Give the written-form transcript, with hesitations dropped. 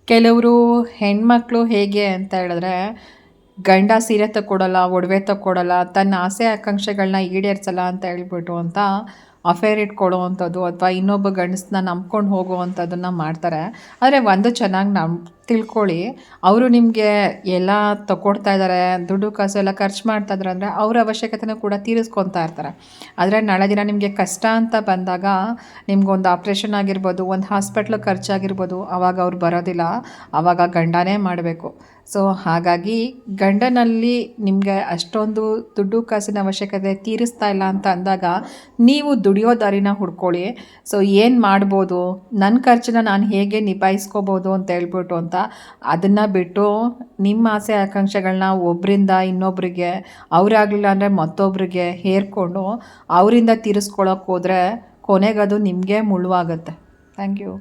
ಕೆಲವರು ಹೆಣ್ಮಕ್ಳು ಹೇಗೆ ಅಂತ ಹೇಳಿದ್ರೆ ಗಂಡ ಸೀರೆ ತಕ್ಕೊಡಲ್ಲ, ಒಡವೆ ತಕ್ಕೊಡಲ್ಲ, ತನ್ನ ಆಸೆ ಆಕಾಂಕ್ಷೆಗಳನ್ನ ಈಡೇರಿಸಲ್ಲ ಅಂತ ಹೇಳ್ಬಿಟ್ಟು ಅಂತ ಅಫೇರ್ ಇಟ್ಕೊಳ್ಳೋವಂಥದ್ದು ಅಥವಾ ಇನ್ನೊಬ್ಬ ಗಂಡಸನ್ನ ನಂಬ್ಕೊಂಡು ಹೋಗುವಂಥದ್ದನ್ನು ಮಾಡ್ತಾರೆ. ಆದರೆ ಒಂದು ಚೆನ್ನಾಗಿ ತಿಳ್ಕೊಳ್ಳಿ, ಅವರು ನಿಮಗೆ ಎಲ್ಲ ತಗೊಡ್ತಾ ಇದ್ದಾರೆ, ದುಡ್ಡು ಕಾಸು ಎಲ್ಲ ಖರ್ಚು ಮಾಡ್ತಾ ಇದ್ದಾರೆ ಅಂದರೆ ಅವ್ರ ಅವಶ್ಯಕತೆನೂ ಕೂಡ ತೀರಿಸ್ಕೊತಾ ಇರ್ತಾರೆ. ಆದರೆ ನಾಳೆ ದಿನ ನಿಮಗೆ ಕಷ್ಟ ಅಂತ ಬಂದಾಗ, ನಿಮ್ಗೊಂದು ಆಪ್ರೇಷನ್ ಆಗಿರ್ಬೋದು, ಒಂದು ಹಾಸ್ಪಿಟ್ಲ್ ಖರ್ಚಾಗಿರ್ಬೋದು, ಆವಾಗ ಅವ್ರು ಬರೋದಿಲ್ಲ, ಆವಾಗ ಗಂಡನೇ ಮಾಡಬೇಕು. ಸೊ ಹಾಗಾಗಿ ಗಂಡನಲ್ಲಿ ನಿಮಗೆ ಅಷ್ಟೊಂದು ದುಡ್ಡು ಕಾಸಿನ ಅವಶ್ಯಕತೆ ತೀರಿಸ್ತಾ ಇಲ್ಲ ಅಂತ ಅಂದಾಗ ನೀವು ದುಡಿಯೋ ದಾರಿನ ಹುಡ್ಕೊಳ್ಳಿ. ಸೊ ಏನು ಮಾಡ್ಬೋದು, ನನ್ನ ಖರ್ಚನ್ನ ನಾನು ಹೇಗೆ ನಿಭಾಯಿಸ್ಕೋಬೋದು ಅಂತ ಹೇಳ್ಬಿಟ್ಟು ಅಂತ ಅದನ್ನು ಬಿಟ್ಟು ನಿಮ್ಮ ಆಸೆ ಆಕಾಂಕ್ಷೆಗಳನ್ನ ಒಬ್ಬರಿಂದ ಇನ್ನೊಬ್ಬರಿಗೆ, ಅವರಾಗಲಿಲ್ಲ ಅಂದರೆ ಮತ್ತೊಬ್ಬರಿಗೆ ಹೇರ್ಕೊಂಡು ಅವರಿಂದ ತೀರಿಸ್ಕೊಳ್ಳೋಕೆ ಹೋದರೆ ಕೊನೆಗದು ನಿಮಗೆ ಮುಳ್ವಾಗುತ್ತೆ. Thank you.